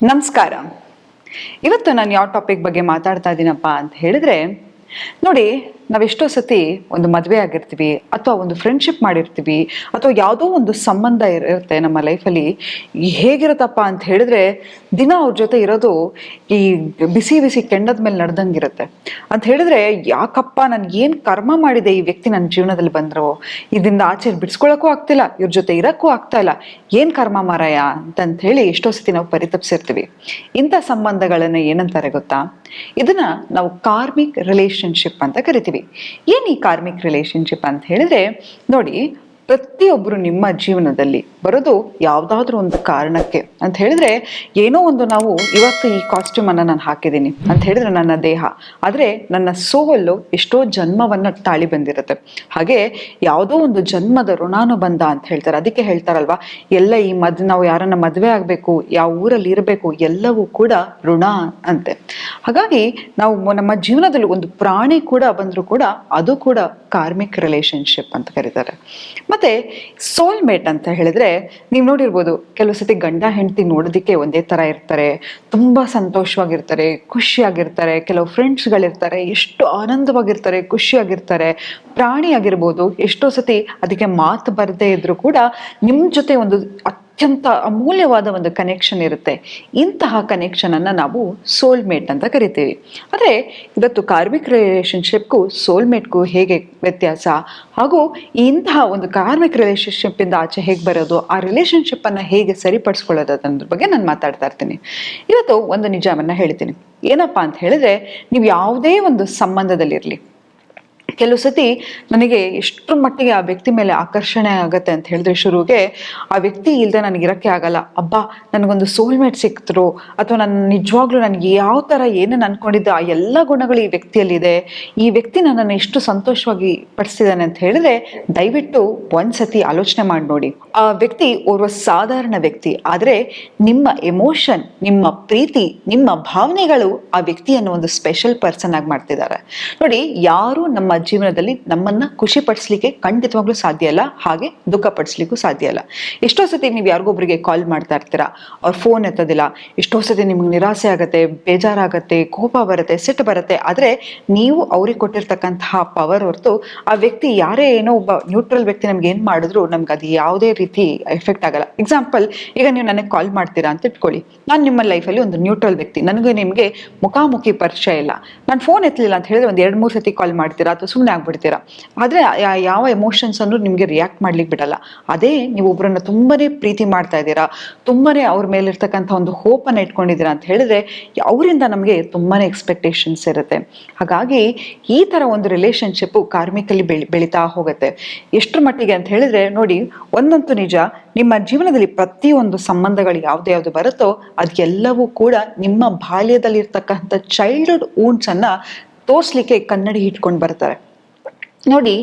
ನಮಸ್ಕಾರ. ಇವತ್ತು ನಾನು ಯಾವ ಟಾಪಿಕ್ ಬಗ್ಗೆ ಮಾತಾಡ್ತಾ ಇದ್ದೀನಪ್ಪ ಅಂತ ಹೇಳಿದ್ರೆ, ನೋಡಿ, ನಾವೆಷ್ಟೋ ಸತಿ ಒಂದು ಮದುವೆ ಆಗಿರ್ತೀವಿ ಅಥವಾ ಒಂದು ಫ್ರೆಂಡ್ಶಿಪ್ ಮಾಡಿರ್ತೀವಿ ಅಥವಾ ಯಾವುದೋ ಒಂದು ಸಂಬಂಧ ಇರುತ್ತೆ ನಮ್ಮ ಲೈಫಲ್ಲಿ. ಹೇಗಿರುತ್ತಪ್ಪ ಅಂತ ಹೇಳಿದ್ರೆ, ದಿನ ಅವ್ರ ಜೊತೆ ಇರೋದು ಈ ಬಿಸಿ ಬಿಸಿ ಕೆಂಡದ ಮೇಲೆ ನಡೆದಂಗಿರುತ್ತೆ. ಅಂತ ಹೇಳಿದ್ರೆ, ಯಾಕಪ್ಪ ನನ್ಗೆ ಏನು ಕರ್ಮ ಮಾಡಿದೆ ಈ ವ್ಯಕ್ತಿ ನನ್ನ ಜೀವನದಲ್ಲಿ ಬಂದ್ರು, ಇದರಿಂದ ಆಚೆ ಬಿಡಿಸ್ಕೊಳಕ್ಕೂ ಆಗ್ತಿಲ್ಲ, ಇವ್ರ ಜೊತೆ ಇರಕ್ಕೂ ಆಗ್ತಾ ಇಲ್ಲ, ಏನ್ ಕರ್ಮ ಮಾರಾಯ ಅಂತ ಹೇಳಿ ಎಷ್ಟೋ ಸತಿ ನಾವು ಪರಿತಪಿಸಿರ್ತೀವಿ. ಇಂಥ ಸಂಬಂಧಗಳನ್ನ ಏನಂತಾರೆ ಗೊತ್ತಾ? ಇದನ್ನ ನಾವು ಕಾರ್ಮಿಕ್ ರಿಲೇಶನ್ಶಿಪ್ ಅಂತ ಕರಿತೀವಿ. ಏನ್ ಈ ಕಾರ್ಮಿಕ್ ರಿಲೇಶನ್ಶಿಪ್ ಅಂತ ಹೇಳಿದ್ರೆ, ನೋಡಿ, ಪ್ರತಿಯೊಬ್ಬರು ನಿಮ್ಮ ಜೀವನದಲ್ಲಿ ಬರೋದು ಯಾವ್ದಾದ್ರು ಒಂದು ಕಾರಣಕ್ಕೆ. ಅಂತ ಹೇಳಿದ್ರೆ, ಏನೋ ಒಂದು ನಾವು ಇವತ್ತು ಈ ಕಾಸ್ಟ್ಯೂಮ್ ಅನ್ನ ನಾನು ಹಾಕಿದ್ದೀನಿ ಅಂತ ಹೇಳಿದ್ರೆ ನನ್ನ ದೇಹ, ಆದ್ರೆ ನನ್ನ ಸೋಲು ಎಷ್ಟೋ ಜನ್ಮವನ್ನ ತಾಳಿ ಬಂದಿರುತ್ತೆ. ಹಾಗೆ ಯಾವುದೋ ಒಂದು ಜನ್ಮದ ಋಣಾನುಬಂಧ ಅಂತ ಹೇಳ್ತಾರೆ. ಅದಕ್ಕೆ ಹೇಳ್ತಾರಲ್ವಾ, ಎಲ್ಲ ಈ ನಾವು ಯಾರನ್ನ ಮದುವೆ ಆಗ್ಬೇಕು, ಯಾವ ಊರಲ್ಲಿ ಇರಬೇಕು, ಎಲ್ಲವೂ ಕೂಡ ಋಣ ಅಂತೆ. ಹಾಗಾಗಿ ನಾವು ನಮ್ಮ ಜೀವನದಲ್ಲಿ ಒಂದು ಪ್ರಾಣಿ ಕೂಡ ಬಂದ್ರು ಕೂಡ ಅದು ಕೂಡ ಕಾರ್ಮಿಕ್ ರಿಲೇಶನ್ಶಿಪ್ ಅಂತ ಕರೀತಾರೆ. ಮತ್ತೆ ಸೋಲ್ಮೇಟ್ ಅಂತ ಹೇಳಿದ್ರೆ, ನೀವು ನೋಡಿರ್ಬೋದು, ಕೆಲವು ಸತಿ ಗಂಡ ಹೆಂಡತಿ ನೋಡೋದಿಕ್ಕೆ ಒಂದೇ ತರ ಇರ್ತಾರೆ, ತುಂಬಾ ಸಂತೋಷವಾಗಿರ್ತಾರೆ, ಖುಷಿಯಾಗಿರ್ತಾರೆ. ಕೆಲವು ಫ್ರೆಂಡ್ಸ್ಗಳಿರ್ತಾರೆ, ಎಷ್ಟು ಆನಂದವಾಗಿರ್ತಾರೆ, ಖುಷಿಯಾಗಿರ್ತಾರೆ. ಪ್ರಾಣಿ ಆಗಿರ್ಬೋದು, ಎಷ್ಟೋ ಸತಿ ಅದಕ್ಕೆ ಮಾತು ಬರದೇ ಇದ್ರು ಕೂಡ ನಿಮ್ ಜೊತೆ ಒಂದು ಅತ್ಯಂತ ಅಮೂಲ್ಯವಾದ ಒಂದು ಕನೆಕ್ಷನ್ ಇರುತ್ತೆ. ಇಂತಹ ಕನೆಕ್ಷನ್ ಅನ್ನ ನಾವು ಸೋಲ್ಮೇಟ್ ಅಂತ ಕರಿತೀವಿ. ಆದ್ರೆ ಇವತ್ತು ಕಾರ್ಮಿಕ್ ರಿಲೇಶನ್ಶಿಪ್ಗೂ ಸೋಲ್ಮೇಟ್ಗೂ ಹೇಗೆ ವ್ಯತ್ಯಾಸ, ಹಾಗೂ ಇಂತಹ ಒಂದು ಕಾರ್ಮಿಕ್ ರಿಲೇಶನ್ಶಿಪ್ ಇಂದ ಆಚೆ ಹೇಗೆ ಬರೋದು, ಆ ರಿಲೇಶನ್ಶಿಪ್ ಅನ್ನ ಹೇಗೆ ಸರಿಪಡಿಸ್ಕೊಳ್ಳೋದು ಅನ್ನೋದ್ರ ಬಗ್ಗೆ ನಾನು ಮಾತಾಡ್ತಾ ಇರ್ತೀನಿ. ಇವತ್ತು ಒಂದು ನಿಜವನ್ನ ಹೇಳ್ತೀನಿ. ಏನಪ್ಪಾ ಅಂತ ಹೇಳಿದ್ರೆ, ನೀವು ಯಾವುದೇ ಒಂದು ಸಂಬಂಧದಲ್ಲಿರ್ಲಿ, ಕೆಲವು ಸತಿ ನನಗೆ ಎಷ್ಟರ ಮಟ್ಟಿಗೆ ಆ ವ್ಯಕ್ತಿ ಮೇಲೆ ಆಕರ್ಷಣೆ ಆಗತ್ತೆ ಅಂತ ಹೇಳಿದ್ರೆ, ಶುರುಗೆ ಆ ವ್ಯಕ್ತಿ ಇಲ್ಲದೆ ನನಗೆ ಇರಕ್ಕೆ ಆಗಲ್ಲ, ಅಬ್ಬಾ ನನಗೊಂದು ಸೋಲ್ಮೇಟ್ ಸಿಕ್ತರು, ಅಥವಾ ನನ್ನ ನಿಜವಾಗ್ಲೂ ನನಗೆ ಯಾವ ತರ ಏನೇನು ಅನ್ಕೊಂಡಿದ್ದೆ ಆ ಎಲ್ಲ ಗುಣಗಳು ಈ ವ್ಯಕ್ತಿಯಲ್ಲಿದೆ, ಈ ವ್ಯಕ್ತಿ ನನ್ನನ್ನು ಎಷ್ಟು ಸಂತೋಷವಾಗಿ ಪಡಿಸ್ತಿದ್ದಾನೆ ಅಂತ ಹೇಳಿದ್ರೆ, ದಯವಿಟ್ಟು ಒಂದ್ಸತಿ ಆಲೋಚನೆ ಮಾಡಿ ನೋಡಿ. ಆ ವ್ಯಕ್ತಿ ಓರ್ವ ಸಾಧಾರಣ ವ್ಯಕ್ತಿ, ಆದ್ರೆ ನಿಮ್ಮ ಎಮೋಷನ್, ನಿಮ್ಮ ಪ್ರೀತಿ, ನಿಮ್ಮ ಭಾವನೆಗಳು ಆ ವ್ಯಕ್ತಿಯನ್ನು ಒಂದು ಸ್ಪೆಷಲ್ ಪರ್ಸನ್ ಆಗಿ ಮಾಡ್ತಿದ್ದಾರೆ. ನೋಡಿ, ಯಾರು ನಮ್ಮ ಜೀವನದಲ್ಲಿ ನಮ್ಮನ್ನ ಖುಷಿ ಪಡಿಸ್ಲಿಕ್ಕೆ ಖಂಡಿತವಾಗ್ಲೂ ಸಾಧ್ಯ ಇಲ್ಲ, ಹಾಗೆ ದುಃಖ ಪಡಿಸ್ಲಿಕ್ಕೂ ಸಾಧ್ಯ ಇಲ್ಲ. ಎಷ್ಟೋ ಸತಿ ನೀವು ಯಾರಿಗೊಬ್ರಿಗೆ ಕಾಲ್ ಮಾಡ್ತಾ ಇರ್ತೀರಾ, ಅವ್ರ ಫೋನ್ ಎತ್ತೋದಿಲ್ಲ, ಎಷ್ಟೋ ಸತಿ ನಿಮ್ಗೆ ನಿರಾಸೆ ಆಗತ್ತೆ, ಬೇಜಾರಾಗತ್ತೆ, ಕೋಪ ಬರುತ್ತೆ, ಸಿಟ್ಟು ಬರುತ್ತೆ. ಆದ್ರೆ ನೀವು ಅವ್ರಿಗೆ ಕೊಟ್ಟಿರ್ತಕ್ಕಂತಹ ಪವರ್ ಹೊರತು ಆ ವ್ಯಕ್ತಿ ಯಾರೇ ಏನೋ ಒಬ್ಬ ನ್ಯೂಟ್ರಲ್ ವ್ಯಕ್ತಿ ನಮ್ಗೆ ಏನ್ ಮಾಡಿದ್ರು ನಮ್ಗೆ ಅದು ಯಾವುದೇ ರೀತಿ ಎಫೆಕ್ಟ್ ಆಗಲ್ಲ. ಎಕ್ಸಾಂಪಲ್, ಈಗ ನೀವು ನನಗೆ ಕಾಲ್ ಮಾಡ್ತೀರಾ ಅಂತ ಇಟ್ಕೊಳ್ಳಿ, ನಾನು ನಿಮ್ಮ ಲೈಫಲ್ಲಿ ಒಂದು ನ್ಯೂಟ್ರಲ್ ವ್ಯಕ್ತಿ, ನನಗೆ ನಿಮ್ಗೆ ಮುಖಾಮುಖಿ ಪರಿಚಯ ಇಲ್ಲ, ನಾನು ಫೋನ್ ಎತ್ತಲಿಲ್ಲ ಅಂತ ಹೇಳಿದ್ರೆ ಒಂದು 2-3 ಸತಿ ಕಾಲ್ ಮಾಡ್ತೀರಾ ಅಥವಾ ಸುಮ್ಮನೆ ಆಗ್ಬಿಡ್ತೀರಾ. ಆದ್ರೆ ಯಾವ ಎಮೋಷನ್ಸ್ ಅನ್ನು ನಿಮ್ಗೆ ರಿಯಾಕ್ಟ್ ಮಾಡ್ಲಿಕ್ಕೆ ಬಿಡಲ್ಲ. ಅದೇ ನೀವು ಒಬ್ಬರನ್ನ ತುಂಬಾನೇ ಪ್ರೀತಿ ಮಾಡ್ತಾ ಇದ್ದೀರಾ, ತುಂಬಾನೇ ಅವ್ರ ಮೇಲೆ ಇರ್ತಕ್ಕಂಥ ಒಂದು ಹೋಪ್ ಅನ್ನ ಇಟ್ಕೊಂಡಿದ್ದೀರಾ ಅಂತ ಹೇಳಿದ್ರೆ, ಅವರಿಂದ ನಮ್ಗೆ ತುಂಬಾನೇ ಎಕ್ಸ್ಪೆಕ್ಟೇಷನ್ಸ್ ಇರುತ್ತೆ. ಹಾಗಾಗಿ ಈ ತರ ಒಂದು ರಿಲೇಶನ್ಶಿಪ್ ಕಾರ್ಮಿಕಲ್ಲಿ ಬೆಳೀತಾ ಹೋಗುತ್ತೆ. ಎಷ್ಟರ ಮಟ್ಟಿಗೆ ಅಂತ ಹೇಳಿದ್ರೆ, ನೋಡಿ, ಒಂದಂತೂ ನಿಜ, ನಿಮ್ಮ ಜೀವನದಲ್ಲಿ ಪ್ರತಿಯೊಂದು ಸಂಬಂಧಗಳು ಯಾವ್ದು ಬರುತ್ತೋ ಅದೆಲ್ಲವೂ ಕೂಡ ನಿಮ್ಮ ಬಾಲ್ಯದಲ್ಲಿ ಇರ್ತಕ್ಕಂಥ ಚೈಲ್ಡ್ಹುಡ್ ವೂಂಡ್ಸ್ ಅನ್ನ ತೋರ್ಸ್ಲಿಕ್ಕೆ ಕನ್ನಡಿ ಇಟ್ಕೊಂಡು ಬರ್ತಾರೆ. ನೋಡಿ,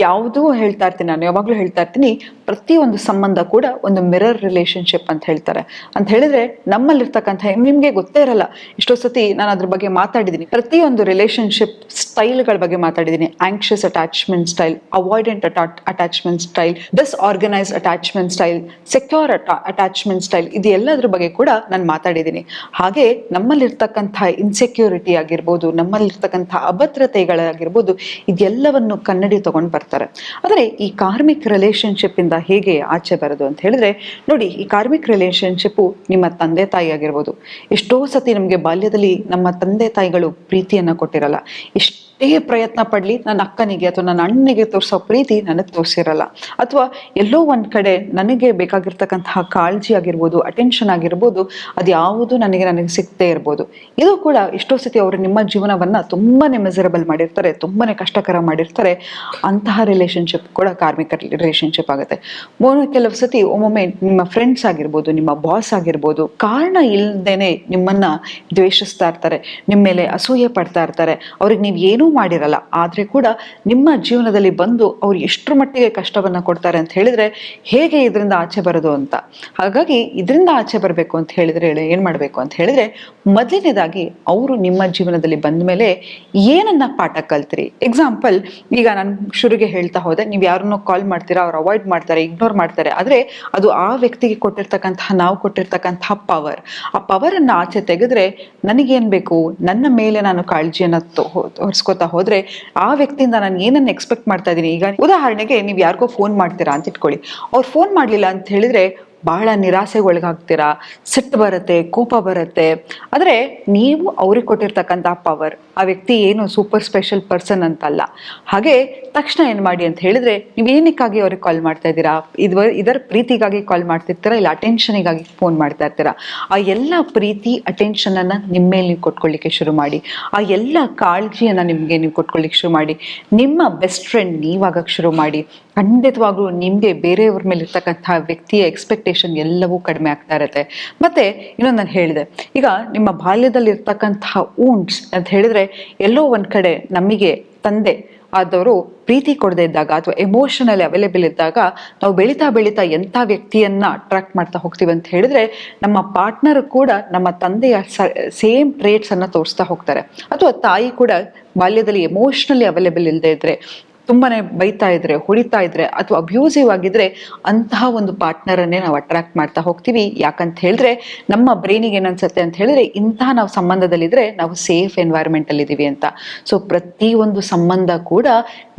ಯಾವುದೂ ಹೇಳ್ತಾ ಇರ್ತೀನಿ, ನಾನು ಯಾವಾಗ್ಲೂ ಹೇಳ್ತಾ ಇರ್ತೀನಿ, ಪ್ರತಿಯೊಂದು ಸಂಬಂಧ ಕೂಡ ಒಂದು ಮಿರರ್ ರಿಲೇಶನ್ಶಿಪ್ ಅಂತ ಹೇಳ್ತಾರೆ. ಅಂತ ಹೇಳಿದ್ರೆ, ನಮ್ಮಲ್ಲಿರ್ತಕ್ಕಂಥ, ನಿಮ್ಗೆ ಗೊತ್ತೇ ಇರಲ್ಲ, ಎಷ್ಟೋ ಸತಿ ನಾನು ಅದ್ರ ಬಗ್ಗೆ ಮಾತಾಡಿದ್ದೀನಿ, ಪ್ರತಿಯೊಂದು ರಿಲೇಶನ್ಶಿಪ್ ಸ್ಟೈಲ್ಗಳ ಬಗ್ಗೆ ಮಾತಾಡಿದ್ದೀನಿ. Anxious attachment style, avoidant attachment style, disorganised attachment style, secure attachment style, ಇದು ಎಲ್ಲದ್ರ ಬಗ್ಗೆ ಕೂಡ ನಾನು ಮಾತಾಡಿದ್ದೀನಿ. ಹಾಗೆ ನಮ್ಮಲ್ಲಿರ್ತಕ್ಕಂಥ ಇನ್ಸೆಕ್ಯೂರಿಟಿ ಆಗಿರ್ಬೋದು, ನಮ್ಮಲ್ಲಿರ್ತಕ್ಕಂಥ ಅಭದ್ರತೆಗಳಾಗಿರ್ಬೋದು, ಇದೆಲ್ಲವನ್ನು ಕನ್ನಡಿ ತಗೊಂಡು ಬರ್ತಾರೆ. ಆದರೆ ಈ ಕಾರ್ಮಿಕ್ ರಿಲೇಶನ್ಶಿಪ್ ಇಂದ ಹೇಗೆ ಆಚೆ ಬರೋದು ಅಂತ ಹೇಳಿದ್ರೆ, ನೋಡಿ, ಈ ಕಾರ್ಮಿಕ್ ರಿಲೇಶನ್ಶಿಪ್ ನಿಮ್ಮ ತಂದೆ ತಾಯಿ ಆಗಿರ್ಬೋದು. ಎಷ್ಟೋ ಸತಿ ನಮಗೆ ಬಾಲ್ಯದಲ್ಲಿ ನಮ್ಮ ತಂದೆ ತಾಯಿಗಳು ಪ್ರೀತಿಯನ್ನ ಕೊಟ್ಟಿರಲ್ಲ. ಎಷ್ಟೇ ಪ್ರಯತ್ನ ಪಡ್ಲಿ ನನ್ನ ಅಕ್ಕನಿಗೆ ಅಥವಾ ನನ್ನ ಅಣ್ಣನಿಗೆ ತೋರಿಸೋ ಪ್ರೀತಿ ನನಗೆ ತೋರಿಸಿರಲ್ಲ, ಅಥವಾ ಎಲ್ಲೋ ಒಂದ್ ಕಡೆ ನನಗೆ ಬೇಕಾಗಿರ್ತಕ್ಕಂತಹ ಕಾಳಜಿ ಆಗಿರ್ಬೋದು, ಅಟೆನ್ಷನ್ ಆಗಿರ್ಬೋದು, ಅದ್ಯಾವುದು ನನಗೆ ಸಿಗ್ತೇ ಇರ್ಬೋದು. ಇದು ಕೂಡ ಎಷ್ಟೋ ಸತಿ ಅವರು ನಿಮ್ಮ ಜೀವನವನ್ನ ತುಂಬಾನೇ ಮೆಸರಬಲ್ ಮಾಡಿರ್ತಾರೆ, ತುಂಬಾನೇ ಕಷ್ಟಕರ ಮಾಡಿರ್ತಾರೆ. ಅಂತಹ ರಿಲೇಶನ್ಶಿಪ್ ಕೂಡ ಕಾರ್ಮಿಕ ರಿಲೇಶನ್ಶಿಪ್ ಆಗುತ್ತೆ. ಕೆಲವು ಸತಿ ಒಮ್ಮೊಮ್ಮೆ ನಿಮ್ಮ ಫ್ರೆಂಡ್ಸ್ ಆಗಿರ್ಬೋದು, ನಿಮ್ಮ ಬಾಸ್ ಆಗಿರ್ಬೋದು, ಕಾರಣ ಇಲ್ದೇನೆ ನಿಮ್ಮನ್ನ ದ್ವೇಷಿಸ್ತಾ ಇರ್ತಾರೆ, ನಿಮ್ಮ ಮೇಲೆ ಅಸೂಯೆ ಪಡ್ತಾ ಇರ್ತಾರೆ. ಅವ್ರಿಗೆ ನೀವು ಏನೂ ಮಾಡಿರಲ್ಲ, ಆದ್ರೆ ಕೂಡ ನಿಮ್ಮ ಜೀವನದಲ್ಲಿ ಬಂದು ಅವ್ರು ಎಷ್ಟರ ಮಟ್ಟಿಗೆ ಕಷ್ಟವನ್ನ ಕೊಡ್ತಾರೆ ಅಂತ ಹೇಳಿದ್ರೆ ಹೇಗೆ ಇದರಿಂದ ಆಚೆ ಬರೋದು ಅಂತ. ಹಾಗಾಗಿ ಇದರಿಂದ ಆಚೆ ಬರಬೇಕು ಅಂತ ಹೇಳಿದ್ರೆ ಏನ್ ಮಾಡ್ಬೇಕು ಅಂತ ಹೇಳಿದ್ರೆ, ಮೊದಲನೇದಾಗಿ ಅವರು ನಿಮ್ಮ ಜೀವನದಲ್ಲಿ ಬಂದ ಮೇಲೆ ಏನನ್ನ ಪಾಠ ಕಲ್ತ್ರಿ. ಎಕ್ಸಾಂಪಲ್, ಈಗ ನಾನು ಶುರುಗೆ ಹೇಳ್ತಾ ಹೋದೆ, ನೀವು ಯಾರನ್ನೋ ಕಾಲ್ ಮಾಡ್ತೀರಾ, ಅವ್ರು ಅವಾಯ್ಡ್ ಮಾಡ್ತಾರೆ, ಇಗ್ನೋರ್ ಮಾಡ್ತಾರೆ, ಆದ್ರೆ ಅದು ಆ ವ್ಯಕ್ತಿಗೆ ಕೊಟ್ಟಿರ್ತಕ್ಕಂತಹ, ನಾವು ಕೊಟ್ಟಿರ್ತಕ್ಕಂತಹ ಪವರ್. ಆ ಪವರ್ ಅನ್ನ ಆಚೆ ತೆಗೆದ್ರೆ ನನಗೇನ್ ಬೇಕು, ನನ್ನ ಮೇಲೆ ನಾನು ಕಾಳಜಿಯನ್ನ ಹೊರಿಸ್ಕೋತಾ ಹೋದ್ರೆ ಆ ವ್ಯಕ್ತಿಯಿಂದ ನಾನು ಏನನ್ನ ಎಕ್ಸ್ಪೆಕ್ಟ್ ಮಾಡ್ತಾ ಇದ್ದೀನಿ. ಈಗ ಉದಾಹರಣೆಗೆ ನೀವು ಯಾರಿಗೋ ಫೋನ್ ಮಾಡ್ತೀರಾ ಅಂತ ಇಟ್ಕೊಳ್ಳಿ, ಅವ್ರು ಫೋನ್ ಮಾಡ್ಲಿಲ್ಲ ಅಂತ ಹೇಳಿದ್ರೆ ಬಹಳ ನಿರಾಸೆಗೆ ಒಳಗಾಗ್ತೀರಾ, ಸಿಟ್ಟು ಬರುತ್ತೆ, ಕೋಪ ಬರುತ್ತೆ. ಆದ್ರೆ ನೀವು ಅವ್ರಿಗೆ ಕೊಟ್ಟಿರ್ತಕ್ಕಂಥ ಪವರ್, ಆ ವ್ಯಕ್ತಿ ಏನು ಸೂಪರ್ ಸ್ಪೆಷಲ್ ಪರ್ಸನ್ ಅಂತಲ್ಲ. ಹಾಗೆ ತಕ್ಷಣ ಏನ್ ಮಾಡಿ ಅಂತ ಹೇಳಿದ್ರೆ, ನೀವು ಏನಕ್ಕಾಗಿ ಅವ್ರಿಗೆ ಕಾಲ್ ಮಾಡ್ತಾ ಇದ್ದೀರಾ, ಇದರ ಪ್ರೀತಿಗಾಗಿ ಕಾಲ್ ಮಾಡ್ತಿರ್ತೀರಾ, ಇಲ್ಲ ಅಟೆನ್ಷನಿಗಾಗಿ ಫೋನ್ ಮಾಡ್ತಾ ಇರ್ತೀರಾ. ಆ ಎಲ್ಲ ಪ್ರೀತಿ ಅಟೆನ್ಷನ್ ಅನ್ನ ನಿಮ್ಮ ಮೇಲೆ ನೀವು ಕೊಟ್ಕೊಳ್ಳಿಕ್ಕೆ ಶುರು ಮಾಡಿ. ಆ ಎಲ್ಲ ಕಾಳಜಿಯನ್ನ ನಿಮ್ಗೆ ನೀವು ಕೊಟ್ಕೊಳ್ಳಿಕ್ಕೆ ಶುರು ಮಾಡಿ. ನಿಮ್ಮ ಬೆಸ್ಟ್ ಫ್ರೆಂಡ್ ನೀವಾಗಕ್ಕೆ ಶುರು ಮಾಡಿ. ಖಂಡಿತವಾಗ್ಲೂ ನಿಮ್ಗೆ ಬೇರೆಯವ್ರ ಮೇಲೆ ಇರ್ತಕ್ಕಂತಹ ವ್ಯಕ್ತಿಯ ಎಕ್ಸ್ಪೆಕ್ಟೇಷನ್ ಎಲ್ಲವೂ ಕಡಿಮೆ ಆಗ್ತಾ ಇರುತ್ತೆ. ಮತ್ತೆ ಇನ್ನೊಂದು ನಾನು ಹೇಳಿದೆ, ಈಗ ನಿಮ್ಮ ಬಾಲ್ಯದಲ್ಲಿ ಇರ್ತಕ್ಕಂತಹ ಊಂಡ್ಸ್ ಅಂತ ಹೇಳಿದ್ರೆ, ಎಲ್ಲೋ ಒಂದ್ ಕಡೆ ನಮಗೆ ತಂದೆ ಆದವರು ಪ್ರೀತಿ ಕೊಡದೇ ಇದ್ದಾಗ ಅಥವಾ ಎಮೋಷನಲಿ ಅವೈಲೇಬಲ್ ಇದ್ದಾಗ ನಾವು ಬೆಳೀತಾ ಬೆಳೀತಾ ಎಂಥ ವ್ಯಕ್ತಿಯನ್ನ ಅಟ್ರಾಕ್ಟ್ ಮಾಡ್ತಾ ಹೋಗ್ತೀವಿ ಅಂತ ಹೇಳಿದ್ರೆ, ನಮ್ಮ ಪಾರ್ಟ್ನರ್ ಕೂಡ ನಮ್ಮ ತಂದೆಯ ಸೇಮ್ ಟ್ರೇಟ್ಸ್ ಅನ್ನ ತೋರಿಸ್ತಾ ಹೋಗ್ತಾರೆ. ಅಥವಾ ತಾಯಿ ಕೂಡ ಬಾಲ್ಯದಲ್ಲಿ ಎಮೋಷನಲಿ ಅವೈಲೇಬಲ್ ಇಲ್ಲದೆ ಇದ್ರೆ, ತುಂಬಾನೇ ಬೈತಾ ಇದ್ರೆ, ಹೊಡಿತಾ ಇದ್ರೆ, ಅಥವಾ ಅಬ್ಯೂಸಿವ್ ಆಗಿದ್ರೆ, ಅಂತಹ ಒಂದು ಪಾರ್ಟ್ನರ್ ಅನ್ನೇ ನಾವು ಅಟ್ರಾಕ್ಟ್ ಮಾಡ್ತಾ ಹೋಗ್ತೀವಿ. ಯಾಕಂತ ಹೇಳಿದ್ರೆ ನಮ್ಮ ಬ್ರೈನಿಗೆ ಏನನ್ಸುತ್ತೆ ಅಂತ ಹೇಳಿದ್ರೆ, ಇಂತಹ ನಾವು ಸಂಬಂಧದಲ್ಲಿದ್ರೆ ನಾವು ಸೇಫ್ ಎನ್ವೈರನ್ಮೆಂಟ್ ಅಲ್ಲಿ ಇದೀವಿ ಅಂತ. ಸೊ ಪ್ರತಿ ಒಂದು ಸಂಬಂಧ ಕೂಡ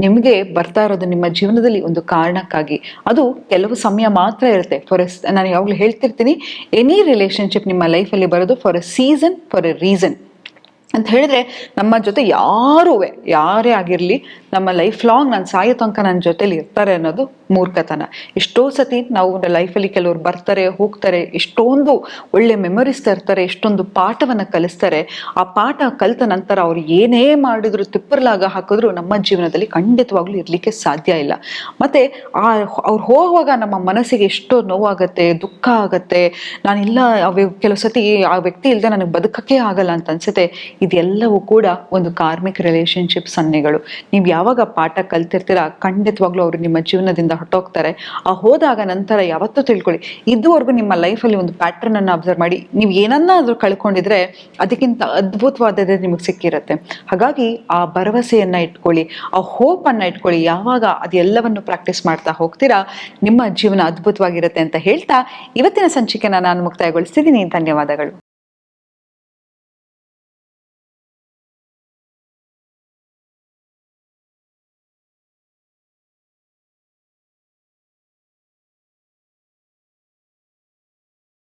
ನಿಮಗೆ ಬರ್ತಾ ಇರೋದು ನಿಮ್ಮ ಜೀವನದಲ್ಲಿ ಒಂದು ಕಾರಣಕ್ಕಾಗಿ. ಅದು ಕೆಲವು ಸಮಯ ಮಾತ್ರ ಇರುತ್ತೆ. ನಾನು ಯಾವಾಗಲೂ ಹೇಳ್ತಿರ್ತೀನಿ, ಎನಿ ರಿಲೇಶನ್ಶಿಪ್ ನಿಮ್ಮ ಲೈಫಲ್ಲಿ ಬರೋದು for A season, for A reason ಅಂತ ಹೇಳಿದ್ರೆ, ನಮ್ಮ ಜೊತೆ ಯಾರೇ ಆಗಿರ್ಲಿ, ನಮ್ಮ ಲೈಫ್ ಲಾಂಗ್ ನಾನು ಸಾಯೋ ತನಕ ನನ್ನ ಜೊತೆಲಿ ಇರ್ತಾರೆ ಅನ್ನೋದು ಮೂರ್ಖತನ. ಎಷ್ಟೋ ಸತಿ ನಾವು ಲೈಫಲ್ಲಿ ಕೆಲವ್ರು ಬರ್ತಾರೆ, ಹೋಗ್ತಾರೆ, ಎಷ್ಟೊಂದು ಒಳ್ಳೆ ಮೆಮೊರೀಸ್ ತರ್ತಾರೆ, ಎಷ್ಟೊಂದು ಪಾಠವನ್ನ ಕಲಿಸ್ತಾರೆ. ಆ ಪಾಠ ಕಲಿತ ನಂತರ ಅವ್ರು ಏನೇ ಮಾಡಿದ್ರು, ತಿಪ್ಪರ್ಲಾಗ ಹಾಕಿದ್ರು ನಮ್ಮ ಜೀವನದಲ್ಲಿ ಖಂಡಿತವಾಗ್ಲೂ ಇರ್ಲಿಕ್ಕೆ ಸಾಧ್ಯ ಇಲ್ಲ. ಮತ್ತೆ ಅವ್ರು ಹೋಗುವಾಗ ನಮ್ಮ ಮನಸ್ಸಿಗೆ ಎಷ್ಟೋ ನೋವಾಗತ್ತೆ, ದುಃಖ ಆಗತ್ತೆ. ನಾನಿಲ್ಲ, ಕೆಲವು ಸತಿ ಆ ವ್ಯಕ್ತಿ ಇಲ್ಲದೆ ನನಗೆ ಬದುಕಕ್ಕೆ ಆಗಲ್ಲ ಅಂತ ಅನ್ಸುತ್ತೆ. ಇದೆಲ್ಲವೂ ಕೂಡ ಒಂದು ಕಾರ್ಮಿಕ್ ರಿಲೇಶನ್ಶಿಪ್ ಸನ್ನೆಗಳು. ನೀವು ಯಾವಾಗ ಪಾಠ ಕಲ್ತಿರ್ತೀರಾ, ಖಂಡಿತವಾಗ್ಲೂ ಅವರು ನಿಮ್ಮ ಜೀವನದಿಂದ ಹೊರಟೋಗ್ತಾರೆ. ಆ ಹೋದಾಗ ನಂತರ ಯಾವತ್ತೂ ತಿಳ್ಕೊಳ್ಳಿ, ಇದುವರೆಗೂ ನಿಮ್ಮ ಲೈಫಲ್ಲಿ ಒಂದು ಪ್ಯಾಟರ್ನ್ ಅನ್ನು ಅಬ್ಸರ್ವ್ ಮಾಡಿ, ನೀವು ಏನನ್ನಾದ್ರೂ ಕಳ್ಕೊಂಡಿದ್ರೆ ಅದಕ್ಕಿಂತ ಅದ್ಭುತವಾದದ್ದೇ ನಿಮಗೆ ಸಿಕ್ಕಿರುತ್ತೆ. ಹಾಗಾಗಿ ಆ ಭರವಸೆಯನ್ನ ಇಟ್ಕೊಳ್ಳಿ, ಆ ಹೋಪ್ ಅನ್ನ ಇಟ್ಕೊಳ್ಳಿ. ಯಾವಾಗ ಅದೆಲ್ಲವನ್ನು ಪ್ರಾಕ್ಟೀಸ್ ಮಾಡ್ತಾ ಹೋಗ್ತೀರಾ, ನಿಮ್ಮ ಜೀವನ ಅದ್ಭುತವಾಗಿರುತ್ತೆ ಅಂತ ಹೇಳ್ತಾ ಇವತ್ತಿನ ಸಂಚಿಕೆನ ನಾನು ಮುಕ್ತಾಯಗೊಳಿಸ್ತಿದ್ದೀನಿ. ಧನ್ಯವಾದಗಳು.